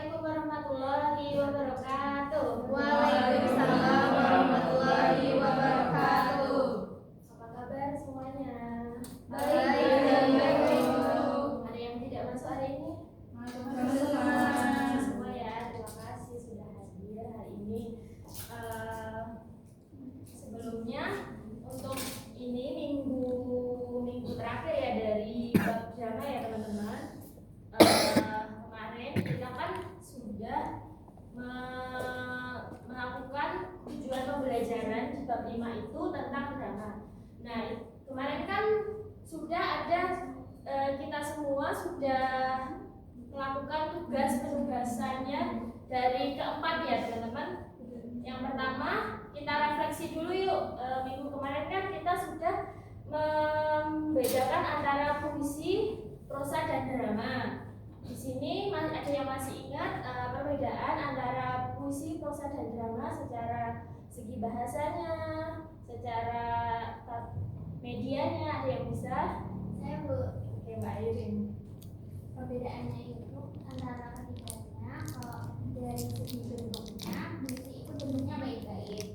Assalamualaikum warahmatullahi wabarakatuh. Waalaikumsalam warahmatullahi wabarakatuh. Apa kabar semuanya? Baik. Ada yang tidak masuk hari ini? Masuk. Semua ya, terima kasih sudah hadir hari ini. Sebelumnya untuk ini minggu terakhir ya dari bab drama ya teman-teman. Kemarin kita kan sudah melakukan tujuan pembelajaran di bab 5 itu tentang drama. Nah, kemarin kan sudah ada kita semua sudah melakukan tugas penugasannya dari keempat ya teman-teman. Yang pertama kita refleksi dulu yuk. Minggu kemarin kan kita sudah membedakan antara puisi, prosa dan drama. Di sini ada yang masih ingat perbedaan antara puisi, prosa dan drama secara segi bahasanya, secara medianya, ada yang bisa? Saya Bu. Oke, Mbak Irin. Perbedaannya itu antara ketiganya, kalau dari segi bentuknya, puisi itu bentuknya baik-baik.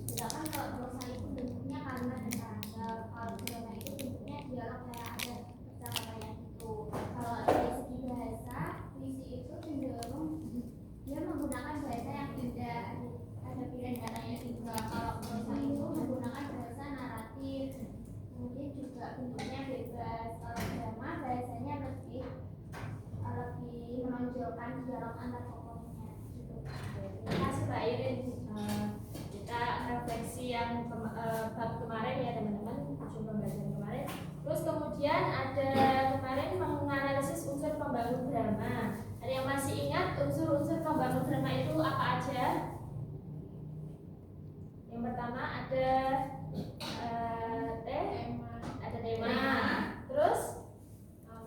Sedangkan kalau prosa itu bentuknya kalimat dan paragraf. Kalau drama itu bentuknya dialog kayak ada percakapan itu. Kalau dari segi bahasa, puisi itu cenderung dia menggunakan bahasa yang indah, ada pilihan katanya juga. Kalau prosa itu menggunakan bahasa naratif, kemudian juga bentuknya bebas. Kalau drama bahasanya lebih menonjolkan dialog antar tokohnya gitu. Terima kasih Mbak Irin. Kita refleksi yang bab kemarin ya teman-teman, tujuan pembelajaran kemarin. Terus kemudian ada kemarin menganalisis unsur pembangun drama. Ada yang masih ingat unsur-unsur pembangun drama itu apa aja? Yang pertama ada tema, terus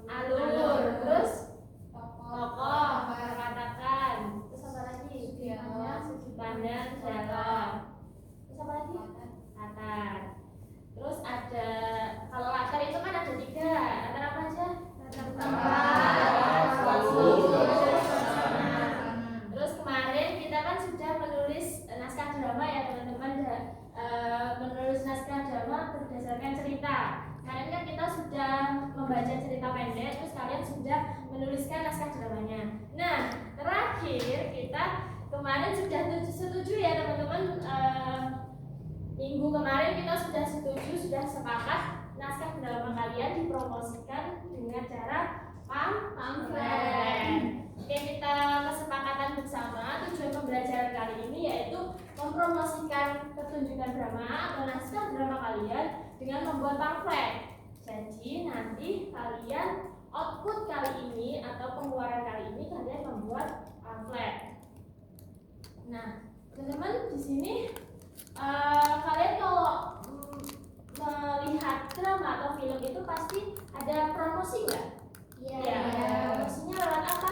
alur, terus tokoh, perkataan, terus apa lagi? Sudut pandang, dialog. Terus apa lagi? Latar. Terus ada, kalau latar itu kan ada 3. Latar apa aja? Terus kemarin kita kan sudah menulis naskah drama ya teman-teman. Menulis naskah drama berdasarkan cerita. Kemarin kan kita sudah membaca cerita pendek, terus kalian sudah menuliskan naskah dramanya. Nah, terakhir kita kemarin sudah setuju ya teman-teman. Minggu kemarin kita sudah setuju, sudah sepakat naskah drama kalian dipromosikan dengan cara pamflet. Oke, kita kesepakatan bersama tujuan pembelajaran kali ini yaitu mempromosikan pertunjukan drama atau naskah drama kalian dengan membuat pamflet. Jadi nanti kalian output kali ini atau pengeluaran kali ini kalian membuat pamflet. Nah, teman-teman di sini kalian kalau melihat drama atau film itu pasti ada promosi nggak? Iya. Ya, promosinya lewat apa?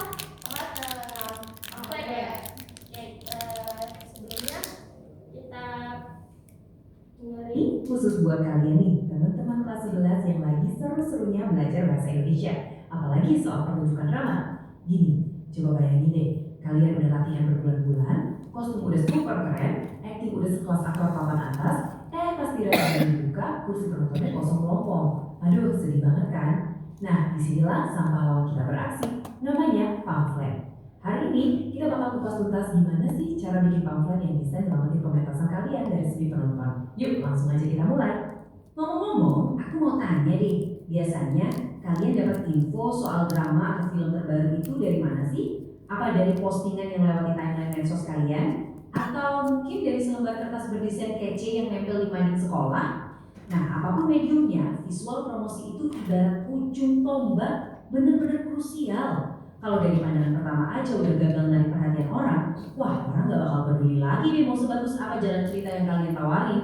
Lewat pamflet ya. Sebelumnya kita dengerin. Khusus buat kalian nih, teman-teman kelas 11 yang lagi seru-serunya belajar bahasa Indonesia, apalagi soal pertunjukan drama. Gini, coba bayangin deh, kalian udah latihan berbulan-bulan, kostum udah super keren, acting udah sekelas aktor papan atas, pas dirasa dibuka, kursi penontonnya kosong melompong. Aduh, sedih banget kan? Nah, disinilah sang pahlawan kita beraksi, namanya pamflet. Hari ini kita bakal kupas tuntas gimana sih cara bikin pamflet yang bisa nyelamatin pementasan kalian dari segi penonton. Yuk, langsung aja kita mulai. Ngomong-ngomong, aku mau tanya deh, biasanya kalian dapat info soal drama atau film terbaru itu dari mana sih? Apa dari postingan yang lewat di timeline medsos kalian? Atau mungkin dari selembar kertas berdesain kece yang nempel di mading sekolah? Nah, apapun mediumnya, visual promosi itu ibarat ujung tombak, bener-bener krusial. Kalau dari pandangan pertama aja udah gagal menarik perhatian orang, wah, orang gak bakal peduli lagi deh mau sebagus apa jalan cerita yang kalian tawarin.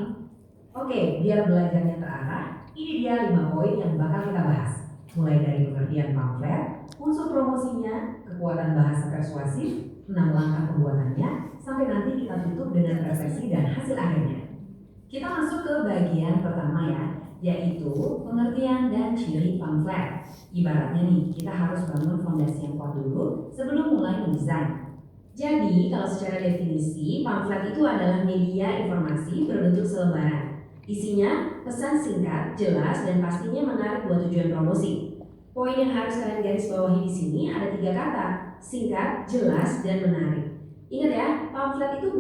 Oke, biar belajarnya terarah, ini dia 5 poin yang bakal kita bahas. Mulai dari pengertian pamflet, unsur promosinya, kekuatan bahasa persuasif, 6 langkah pembuatannya, sampai nanti kita tutup dengan refleksi dan hasil akhirnya. Kita masuk ke bagian pertama ya, yaitu pengertian dan ciri pamflet. Ibaratnya nih, kita harus bangun fondasi yang kuat dulu sebelum mulai mendesain. Jadi, kalau secara definisi, pamflet itu adalah media informasi berbentuk selebaran. Isinya pesan singkat, jelas, dan pastinya menarik buat tujuan promosi. Poin yang harus kalian garis bawahi di sini ada 3 kata, singkat, jelas, dan menarik. Ingat ya, pamflet itu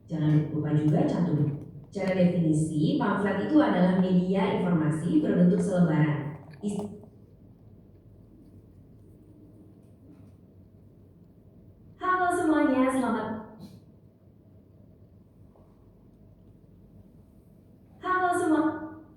jangan lupa juga cantum. Secara definisi, pamflet itu adalah media informasi berbentuk selebaran. Halo semuanya, selamat. Halo semua.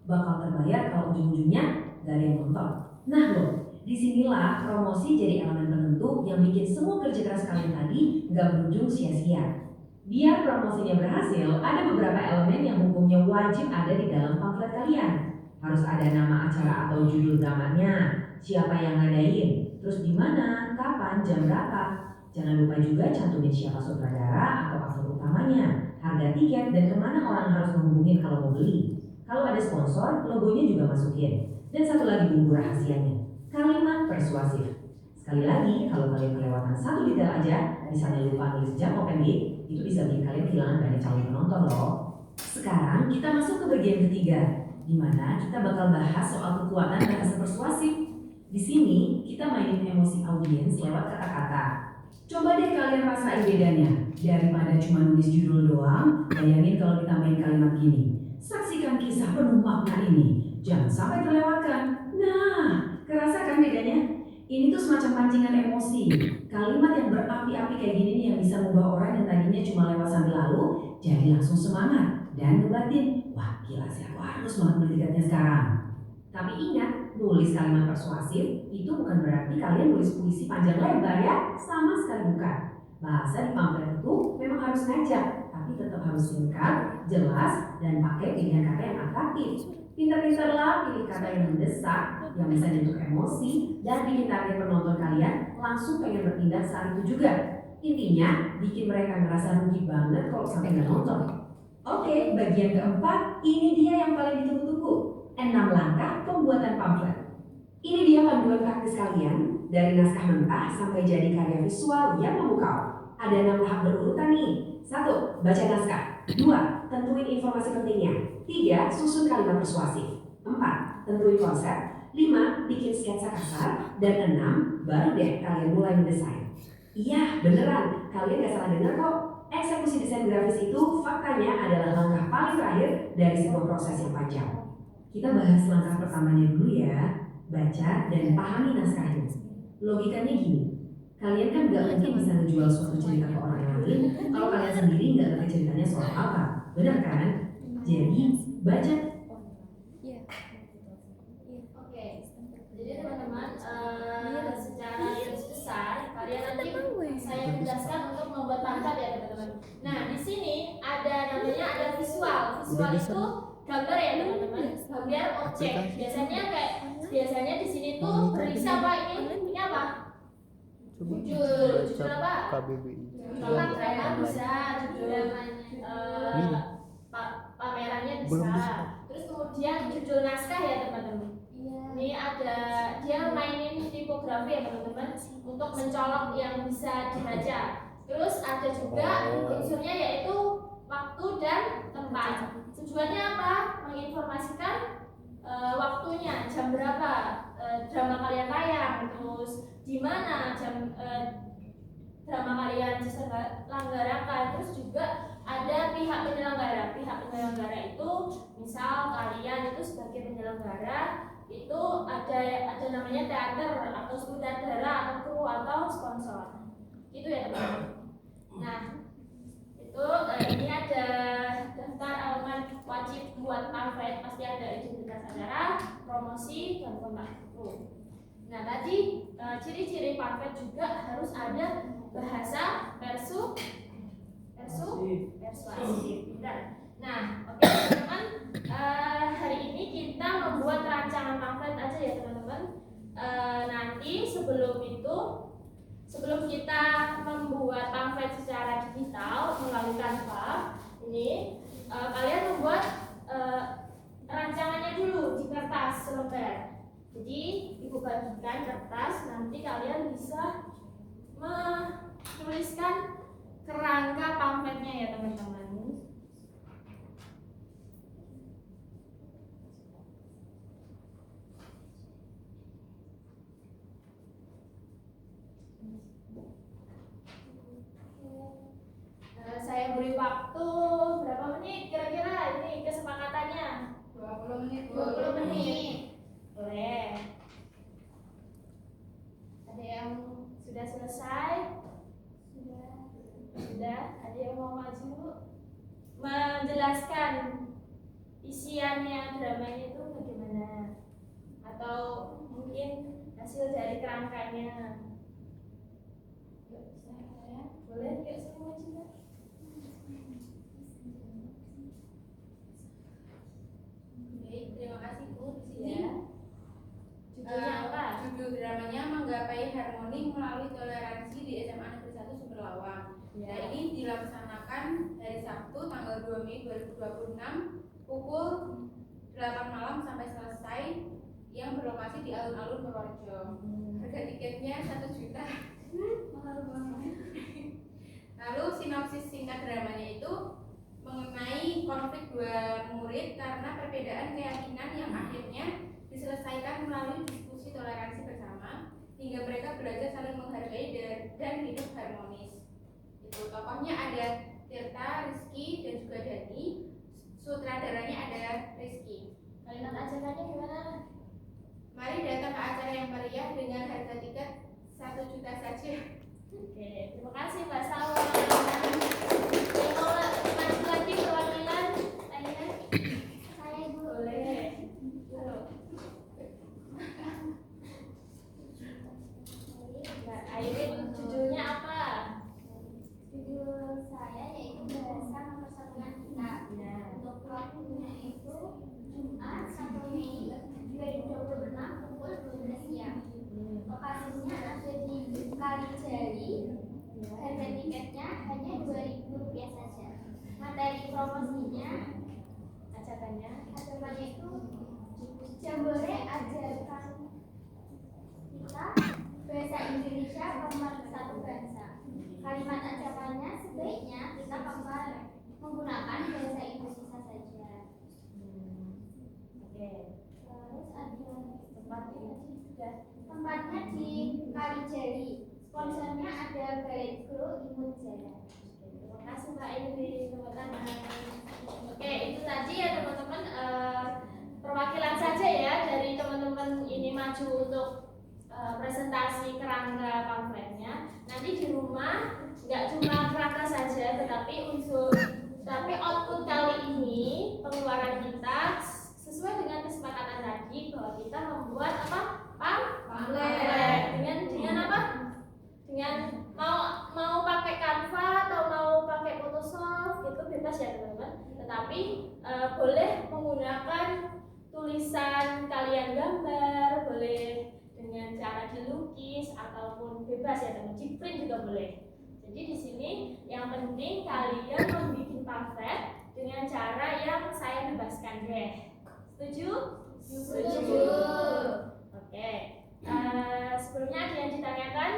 Bakal terbayar kalau ujung-ujungnya gak ada yang nonton. Nah loh, disinilah promosi jadi elemen penentu yang bikin semua kerja keras kalian tadi gak berujung sia-sia. Biar promosinya berhasil, ada beberapa elemen yang hukumnya wajib ada di dalam pamflet kalian. Harus ada nama acara atau judul dramanya, siapa yang ngadain, terus di mana, kapan, jam berapa. Jangan lupa juga cantumin siapa sutradara atau aktor utamanya, harga tiket, dan kemana orang harus menghubungin kalau mau beli. Kalau ada sponsor, logonya juga masukin. Dan satu lagi bumbu rahasianya, kalimat persuasif. Sekali lagi, kalau kalian kelewatan satu detail aja, misalnya lupa nulis jam open gate, itu bisa bikin kalian kehilangan banyak calon penonton loh. Sekarang kita masuk ke bagian ketiga, di mana kita bakal bahas soal kekuatan bahasa persuasif. Di sini kita mainin emosi audiens lewat kata-kata. Coba deh kalian rasain bedanya. Daripada cuma nulis judul doang, bayangin kalau ditambahin kalimat gini. Saksikan kisah penuh makna ini. Jangan sampai terlewatkan. Nah, kerasa kan bedanya? Ini tuh semacam pancingan emosi. Kalimat yang berapi-api kayak gini nih yang bisa mengubah orang yang tadinya cuma lewat sambil lalu jadi langsung semangat dan ngebatin. Wah gila sih, aku harus banget beli tiketnya sekarang. Tapi ingat, nulis kalimat persuasif itu bukan berarti kalian nulis puisi panjang lebar ya. Sama sekali bukan. Bahasa di pamflet itu memang harus ngajak, tapi tetap harus singkat, jelas, dan pakai pilihan kata yang atraktif. Pintar-pintarlah pilih kata yang mendesak, yang bisa nyentuh emosi, dan bikin target penonton kalian langsung pengen bertindak saat itu juga. Intinya, bikin mereka ngerasa rugi banget kalau sampai nggak nonton. Oke, bagian keempat, ini dia yang paling ditunggu-tunggu. 6 langkah pembuatan pamflet. Ini dia panduan praktis kalian, dari naskah mentah sampai jadi karya visual yang memukau. Ada 6 tahap berurutan nih. 1. Baca naskah. 2. Tentuin informasi pentingnya. 3. Susun kalimat persuasif. 4. Tentuin konsep. 5. Bikin sketsa kasar. Dan 6. Baru deh kalian mulai mendesain. Iya, beneran. Kalian gak salah dengar kok. Eksekusi desain grafis itu faktanya adalah langkah paling terakhir dari sebuah proses yang panjang. Kita bahas langkah pertamanya dulu ya. Baca dan pahami naskahnya. Logikanya gini. Kalian kan gak mungkin bisa ngejual suatu cerita ke orang lain kalau kalian sendiri gak ngerti ceritanya soal apa. Benar kan? Jadi, baca. Oke, jadi teman-teman secara garis besar kalian nanti saya menjelaskan untuk membuat pamflet ya teman-teman. Nah di sini ada visual. Visual itu gambar ya teman-teman, gambar objek. Biasanya di sini tuh berisi apa ini apa? Judul apa? KBBI. Judul kereta bisa, judul pamerannya bisa. Terus kemudian judul naskah ya teman-teman. Ini ada dia mainin tipografi ya teman-teman untuk mencolok yang bisa dibaca. Terus ada juga unsurnya yaitu waktu dan tempat. Tujuannya apa? Menginformasikan waktunya, jam berapa drama kalian tayang, terus di mana jam drama kalian diselenggarakan. Terus juga ada pihak penyelenggara. Pihak penyelenggara itu misal kalian itu sebagai penyelenggara itu ada namanya teater atau sutradara atau kru atau sponsor. Itu ya teman-teman. Nah, itu ini ada daftar elemen wajib buat pamflet, pasti ada identitas acara, promosi, dan kontak kru. Nah, tadi ciri-ciri pamflet juga harus ada bahasa persuasif. Nah, oke teman-teman, hari ini kita membuat rancangan pamflet aja ya teman-teman. Nanti sebelum kita membuat pamflet secara digital melalui Canva ini, kalian membuat rancangannya dulu di kertas lembar. Jadi ibu bagikan kertas, nanti kalian bisa menuliskan kerangka pamfletnya ya teman-teman. Saya beri waktu berapa menit kira-kira ini kesepakatannya? 20 menit. 20 menit. Boleh. Ada yang sudah selesai? Sudah. Ada yang mau maju menjelaskan isiannya dramanya itu bagaimana? Atau mungkin hasil dari kerangkanya? Boleh yuk semua juga. Baik, terima kasih Bu. Di sini Ya. Judulnya apa? judul dramanya Menggapai Harmoni Melalui Toleransi di SMA Negeri 1 Sumber Lawang. Ya. Nah, ini dilaksanakan hari Sabtu tanggal 2 Mei 2026 pukul 8 malam sampai selesai, yang berlokasi di alun-alun Purworejo. Harga tiketnya 1 juta. Mahal banget. Lalu sinopsis singkat dramanya itu mengenai konflik dua murid karena perbedaan keyakinan yang akhirnya diselesaikan melalui diskusi toleransi bersama hingga mereka belajar saling menghargai dan hidup harmonis. Itu tokohnya ada Tirta, Rizky, dan juga Dani. Sutradaranya ada Rizky. Kalimat ajakannya gimana? Mari datang ke acara yang meriah dengan harga tiket 1 juta saja. Oke, terima kasih Mbak Salwa. Yang mau maju lagi perwakilan, Airin? Saya Ibu. Boleh. Yuk. Mbak Airin, judulnya apa? Judul saya yaitu Bahasa Mempersatukan Kita. Ya. Untuk waktunya itu Jumat 1 Mei 2026 pukul 12 siang. Lokasinya ada di Kalijari. Harga tiketnya hanya Rp2.000 saja. Materi promosinya ajakannya itu Jambore ajarkan kita bahasa Indonesia pemersatu bangsa. Kalimat ajakannya sebaiknya kita menggunakan bahasa Indonesia saja. Oke. Terus ada Tempatnya tempatnya di Kalijari. Sponsornya ada Balegro Imut Jaya. Terima kasih Mbak Airin, tepuk tangan. Oke, itu tadi ya teman-teman, perwakilan saja ya dari teman-teman ini maju untuk presentasi kerangka pamfletnya. Nanti di rumah nggak cuma kerangka saja, tapi output kali ini pengeluaran kita sesuai dengan kesepakatan tadi bahwa kita membuat apa? Pamflet. Dengan apa? Dengan mau pakai Canva atau mau pakai Photoshop itu bebas ya teman-teman. Tetapi boleh menggunakan tulisan kalian gambar, boleh dengan cara dilukis ataupun bebas ya teman. Di print juga boleh. Jadi di sini yang penting kalian membuat pamflet dengan cara yang saya bebaskan deh. Setuju? Setuju. Oke. Sebelumnya ada yang ditanyakan?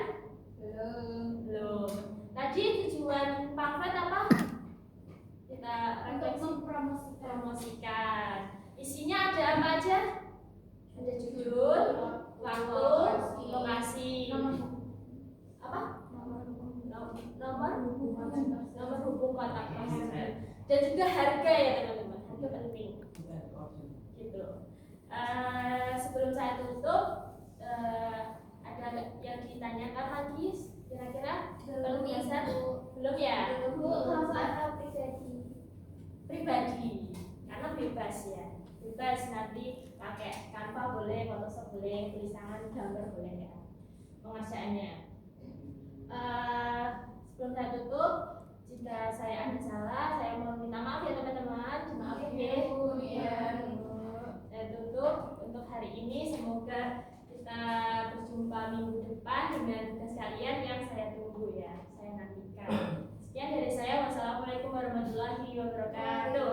Belum. Tadi tujuan pamflet apa? Kita Untuk mempromosikan. Isinya ada apa aja? Ada judul, waktu, lokasi, apa? Nomor hubung kontak person, dan juga harga ya teman-teman. Harga penting. Gitu. Sebelum saya tutup, ada yang ditanyakan lagi kira-kira? Belum bisa? Belum ya? Canva atau Pribadi, karena bebas ya, bebas nanti pakai Canva boleh, Photoshop boleh, tulisan gambar boleh ya pengerjaannya. Sebelum saya tutup, jika saya ada salah, saya mau minta maaf ya teman-teman, dimaafin ya. Saya tutup untuk hari ini, semoga kita berjumpa minggu depan dengan tugas kalian yang saya tunggu ya, saya nantikan. Sekian dari saya, wassalamualaikum warahmatullahi wabarakatuh.